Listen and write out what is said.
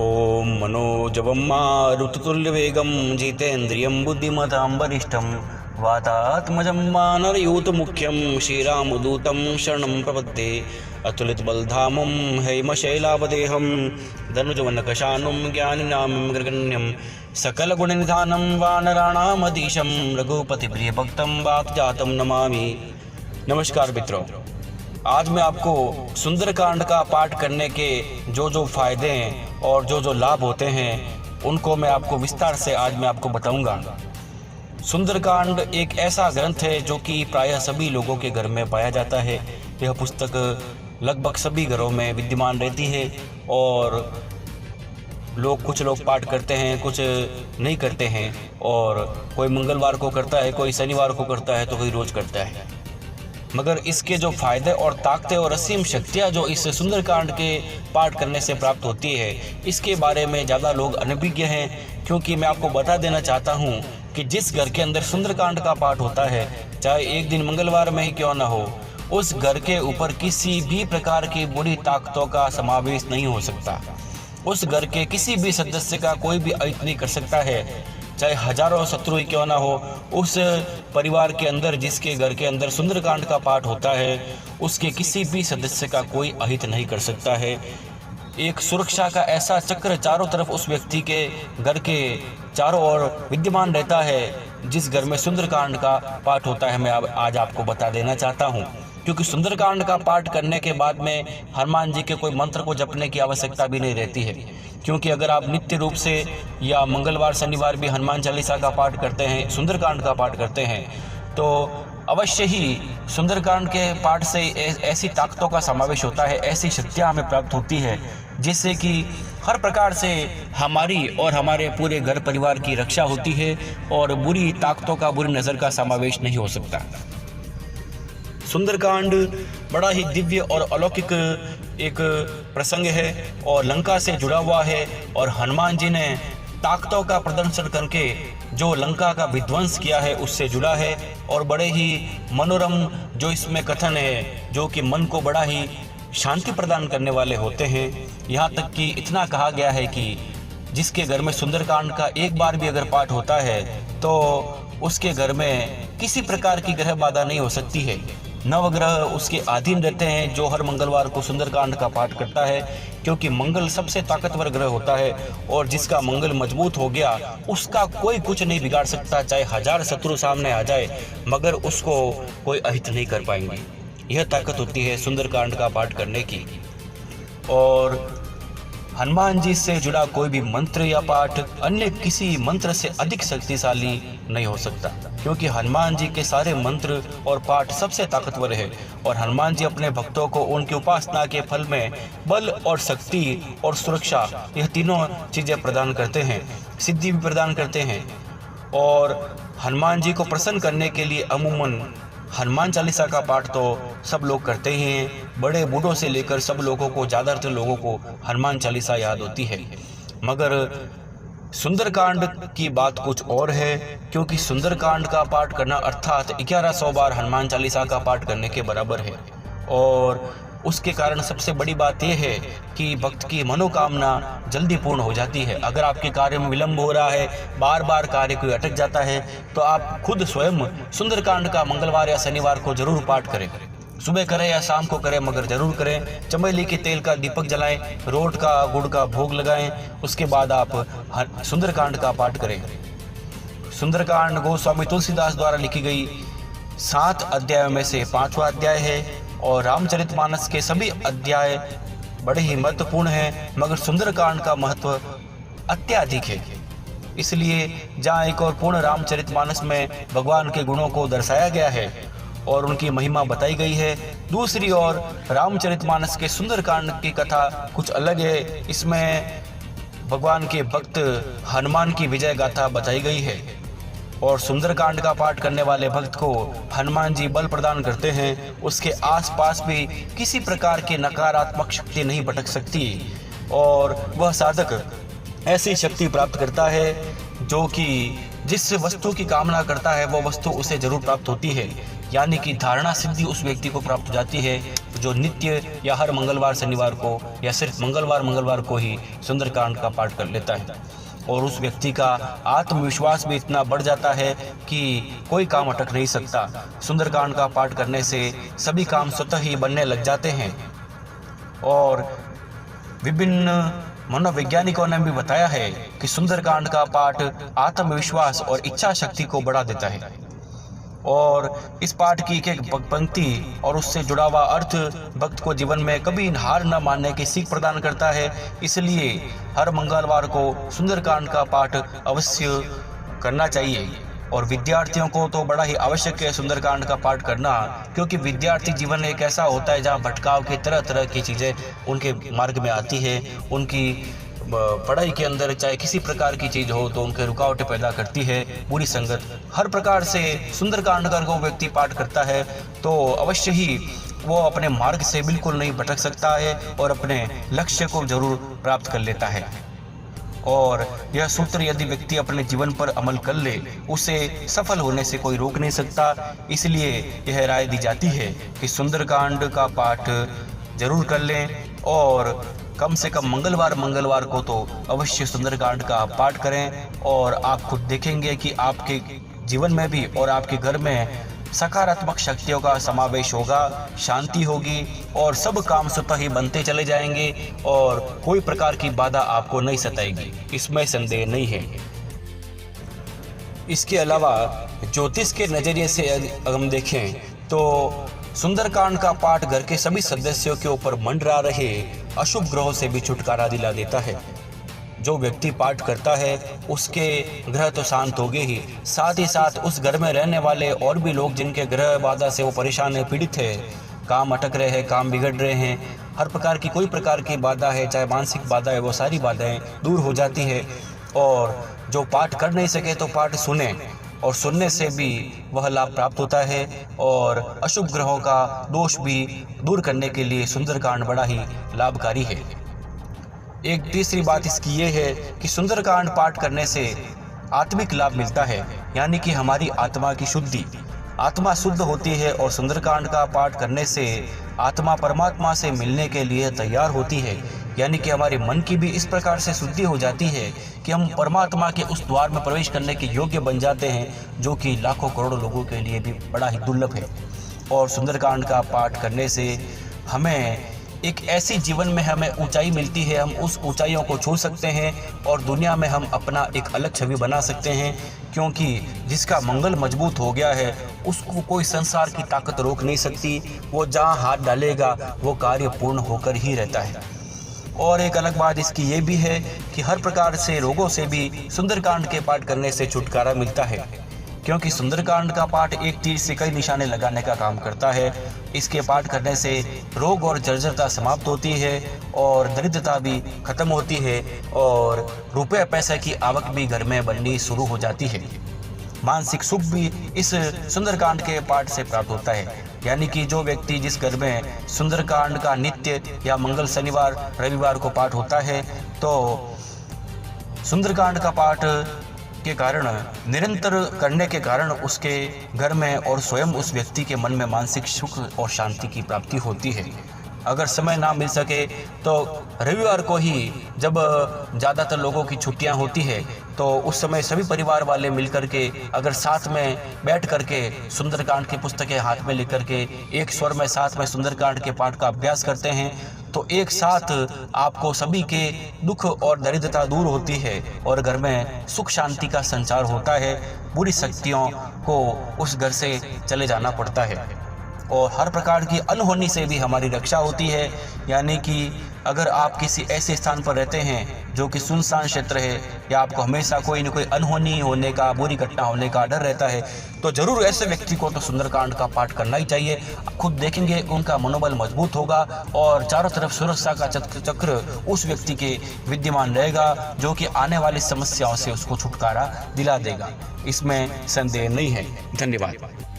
ओम मनोजवं मारुततुल्यवेगं जितेन्द्रियं बुद्धिमतां वरिष्ठं वातात्मजं वानरयूथमुख्यं श्रीरामदूतं शरणं प्रपद्ये। अतुलितबलधामं हैमशैलावदेहं धनुजवनकशानुं ज्ञानिनां ग्रगण्यं सकलगुणनिधानं वानराणामधीशं रघुपतिप्रियभक्तं वातजातं नमामि। नमस्कार मित्रों, आज मैं आपको सुंदरकांड का पाठ करने के जो फायदे हैं और जो लाभ होते हैं उनको मैं आपको विस्तार से आज मैं आपको बताऊंगा। सुंदरकांड एक ऐसा ग्रंथ है जो कि प्रायः सभी लोगों के घर में पाया जाता है। यह पुस्तक लगभग सभी घरों में विद्यमान रहती है और कुछ लोग पाठ करते हैं, कुछ नहीं करते हैं, और कोई मंगलवार को करता है, कोई शनिवार को करता है, तो कोई रोज़ करता है। मगर इसके जो फायदे और ताकतें और असीम शक्तियाँ जो इस सुंदरकांड के पाठ करने से प्राप्त होती है, इसके बारे में ज़्यादा लोग अनभिज्ञ हैं। क्योंकि मैं आपको बता देना चाहता हूँ कि जिस घर के अंदर सुंदरकांड का पाठ होता है, चाहे एक दिन मंगलवार में ही क्यों ना हो, उस घर के ऊपर किसी भी प्रकार की बुरी ताकतों का समावेश नहीं हो सकता। उस घर के किसी भी सदस्य का कोई भी अहित नहीं कर सकता है, चाहे हजारों शत्रु ही क्यों ना हो। उस परिवार के अंदर, जिसके घर के अंदर सुंदरकांड का पाठ होता है, उसके किसी भी सदस्य का कोई अहित नहीं कर सकता है। एक सुरक्षा का ऐसा चक्र चारों तरफ उस व्यक्ति के घर के चारों ओर विद्यमान रहता है जिस घर में सुंदरकांड का पाठ होता है। मैं आज आपको बता देना चाहता हूँ, क्योंकि सुंदरकांड का पाठ करने के बाद में हनुमान जी के कोई मंत्र को जपने की आवश्यकता भी नहीं रहती है। क्योंकि अगर आप नित्य रूप से या मंगलवार शनिवार भी हनुमान चालीसा का पाठ करते हैं, सुंदरकांड का पाठ करते हैं, तो अवश्य ही सुंदरकांड के पाठ से ऐसी ताकतों का समावेश होता है, ऐसी शक्तियाँ हमें प्राप्त होती है जिससे कि हर प्रकार से हमारी और हमारे पूरे घर परिवार की रक्षा होती है और बुरी ताकतों का, बुरी नज़र का समावेश नहीं हो सकता। सुंदरकांड बड़ा ही दिव्य और अलौकिक एक प्रसंग है और लंका से जुड़ा हुआ है, और हनुमान जी ने ताकतों का प्रदर्शन करके जो लंका का विध्वंस किया है उससे जुड़ा है। और बड़े ही मनोरम जो इसमें कथन है, जो कि मन को बड़ा ही शांति प्रदान करने वाले होते हैं। यहाँ तक कि इतना कहा गया है कि जिसके घर में सुंदरकांड का एक बार भी अगर पाठ होता है तो उसके घर में किसी प्रकार की ग्रह बाधा नहीं हो सकती है। नवग्रह उसके अधीन रहते हैं जो हर मंगलवार को सुंदरकांड का पाठ करता है, क्योंकि मंगल सबसे ताकतवर ग्रह होता है और जिसका मंगल मजबूत हो गया उसका कोई कुछ नहीं बिगाड़ सकता। चाहे हजार शत्रु सामने आ जाए मगर उसको कोई अहित नहीं कर पाएंगे। यह ताकत होती है सुंदरकांड का पाठ करने की। और हनुमान जी से जुड़ा कोई भी मंत्र या पाठ अन्य किसी मंत्र से अधिक शक्तिशाली नहीं हो सकता, क्योंकि हनुमान जी के सारे मंत्र और पाठ सबसे ताकतवर है। और हनुमान जी अपने भक्तों को उनकी उपासना के फल में बल और शक्ति और सुरक्षा, यह तीनों चीज़ें प्रदान करते हैं, सिद्धि भी प्रदान करते हैं। और हनुमान जी को प्रसन्न करने के लिए अमूमन हनुमान चालीसा का पाठ तो सब लोग करते ही हैं। बड़े बूढ़ों से लेकर सब लोगों को, ज़्यादातर लोगों को हनुमान चालीसा याद होती है। मगर सुंदरकांड की बात कुछ और है, क्योंकि सुंदरकांड का पाठ करना अर्थात 1100 बार हनुमान चालीसा का पाठ करने के बराबर है। और उसके कारण सबसे बड़ी बात यह है कि भक्त की मनोकामना जल्दी पूर्ण हो जाती है। अगर आपके कार्य में विलंब हो रहा है, बार बार कार्य कोई अटक जाता है, तो आप खुद स्वयं सुंदरकांड का मंगलवार या शनिवार को जरूर पाठ करें। सुबह करें या शाम को करें, मगर जरूर करें। चमेली के तेल का दीपक जलाएं, रोट का गुड़ का भोग लगाएं, उसके बाद आप सुंदरकांड का पाठ करें। सुंदरकांड गोस्वामी तुलसीदास द्वारा लिखी गई 7 अध्यायों में से 5वां अध्याय है, और रामचरितमानस के सभी अध्याय बड़े ही महत्वपूर्ण हैं, मगर सुंदरकांड का महत्व अत्यधिक है। इसलिए जहाँ एक और पूर्ण रामचरितमानस में भगवान के गुणों को दर्शाया गया है और उनकी महिमा बताई गई है, दूसरी ओर रामचरितमानस के सुंदरकांड की कथा कुछ अलग है। इसमें भगवान के भक्त हनुमान की विजय गाथा बताई गई है, और सुंदरकांड का पाठ करने वाले भक्त को हनुमान जी बल प्रदान करते हैं। उसके आसपास भी किसी प्रकार की नकारात्मक शक्ति नहीं भटक सकती, और वह साधक ऐसी शक्ति प्राप्त करता है जो कि जिस वस्तु की कामना करता है वो वस्तु उसे जरूर प्राप्त होती है। यानी कि धारणा सिद्धि उस व्यक्ति को प्राप्त हो जाती है जो नित्य या हर मंगलवार शनिवार को या सिर्फ मंगलवार को ही सुंदरकांड का पाठ कर लेता है, और उस व्यक्ति का आत्मविश्वास भी इतना बढ़ जाता है कि कोई काम अटक नहीं सकता। सुंदरकांड का पाठ करने से सभी काम स्वतः ही बनने लग जाते हैं। और विभिन्न मनोवैज्ञानिकों ने भी बताया है कि सुंदरकांड का पाठ आत्मविश्वास और इच्छा शक्ति को बढ़ा देता है, और इस पाठ की एक पंक्ति और उससे जुड़ा हुआ अर्थ भक्त को जीवन में कभी हार न मानने की सीख प्रदान करता है। इसलिए हर मंगलवार को सुंदरकांड का पाठ अवश्य करना चाहिए, और विद्यार्थियों को तो बड़ा ही आवश्यक है सुंदरकांड का पाठ करना, क्योंकि विद्यार्थी जीवन एक ऐसा होता है जहाँ भटकाव की तरह तरह की चीज़ें उनके मार्ग में आती है। उनकी पढ़ाई के अंदर चाहे किसी प्रकार की चीज़ हो तो उनके रुकावटें पैदा करती है बुरी संगत। हर प्रकार से सुंदरकांड का वो व्यक्ति पाठ करता है तो अवश्य ही वो अपने मार्ग से बिल्कुल नहीं भटक सकता है और अपने लक्ष्य को जरूर प्राप्त कर लेता है। और यह सूत्र यदि व्यक्ति अपने जीवन पर अमल कर ले, उसे सफल होने से कोई रोक नहीं सकता। इसलिए यह राय दी जाती है कि सुंदरकांड का पाठ जरूर कर लें, और कम से कम मंगलवार को तो अवश्य सुंदरकांड का पाठ करें, और आप खुद देखेंगे कि आपके जीवन में भी और आपके घर में सकारात्मक शक्तियों का समावेश होगा, शांति होगी, और सब काम स्वतः ही बनते चले जाएंगे और कोई प्रकार की बाधा आपको नहीं सताएगी, इसमें संदेह नहीं है। इसके अलावा ज्योतिष के नज़रिए से हम देखें तो सुंदरकांड का पाठ घर के सभी सदस्यों के ऊपर मंडरा रहे अशुभ ग्रहों से भी छुटकारा दिला देता है। जो व्यक्ति पाठ करता है उसके ग्रह तो शांत हो गए ही, साथ ही साथ उस घर में रहने वाले और भी लोग जिनके ग्रह बाधा से वो परेशान है, पीड़ित है, काम अटक रहे हैं, काम बिगड़ रहे हैं, हर प्रकार की कोई प्रकार की बाधा है, चाहे मानसिक बाधा है, वो सारी बाधाएं दूर हो जाती है। और जो पाठ कर नहीं सके तो पाठ सुने, और सुनने से भी वह लाभ प्राप्त होता है, और अशुभ ग्रहों का दोष भी दूर करने के लिए सुंदरकांड बड़ा ही लाभकारी है। एक तीसरी बात इसकी ये है कि सुंदरकांड पाठ करने से आत्मिक लाभ मिलता है, यानी कि हमारी आत्मा की शुद्धि, आत्मा शुद्ध होती है, और सुंदरकांड का पाठ करने से आत्मा परमात्मा से मिलने के लिए तैयार होती है, यानी कि हमारे मन की भी इस प्रकार से शुद्धि हो जाती है कि हम परमात्मा के उस द्वार में प्रवेश करने के योग्य बन जाते हैं, जो कि लाखों करोड़ों लोगों के लिए भी बड़ा ही दुर्लभ है। और सुंदरकांड का पाठ करने से हमें एक ऐसी जीवन में हमें ऊंचाई मिलती है, हम उस ऊंचाइयों को छू सकते हैं और दुनिया में हम अपना एक अलग छवि बना सकते हैं, क्योंकि जिसका मंगल मजबूत हो गया है उसको कोई संसार की ताकत रोक नहीं सकती, वो जहाँ हाथ डालेगा वो कार्य पूर्ण होकर ही रहता है। और एक अलग बात इसकी ये भी है कि हर प्रकार से रोगों से भी सुंदरकांड के पाठ करने से छुटकारा मिलता है, क्योंकि सुंदरकांड का पाठ एक तीर से कई निशाने लगाने का काम करता है। इसके पाठ करने से रोग और जर्जरता समाप्त होती है, और दरिद्रता भी खत्म होती है, और रुपये पैसे की आवक भी घर में बननी शुरू हो जाती है। मानसिक सुख भी इस सुंदरकांड के पाठ से प्राप्त होता है, यानी कि जो व्यक्ति जिस घर में सुंदरकांड का नित्य या मंगल शनिवार रविवार को पाठ होता है, तो सुंदरकांड का पाठ के कारण निरंतर करने के कारण उसके घर में और स्वयं उस व्यक्ति के मन में मानसिक सुख और शांति की प्राप्ति होती है। अगर समय ना मिल सके तो रविवार को ही, जब ज़्यादातर लोगों की छुट्टियां होती है, तो उस समय सभी परिवार वाले मिलकर के अगर साथ में बैठ करके सुंदरकांड की पुस्तकें हाथ में लेकर के एक स्वर में साथ में सुंदरकांड के पाठ का अभ्यास करते हैं, तो एक साथ आपको सभी के दुख और दरिद्रता दूर होती है और घर में सुख शांति का संचार होता है। बुरी शक्तियों को उस घर से चले जाना पड़ता है, और हर प्रकार की अनहोनी से भी हमारी रक्षा होती है। यानी कि अगर आप किसी ऐसे स्थान पर रहते हैं जो कि सुनसान क्षेत्र है, या आपको हमेशा कोई न कोई अनहोनी होने का, बुरी घटना होने का डर रहता है, तो जरूर ऐसे व्यक्ति को तो सुंदरकांड का पाठ करना ही चाहिए। खुद देखेंगे उनका मनोबल मजबूत होगा और चारों तरफ सुरक्षा का चक्र उस व्यक्ति के विद्यमान रहेगा, जो कि आने वाली समस्याओं से उसको छुटकारा दिला देगा। इसमें संदेह नहीं है। धन्यवाद।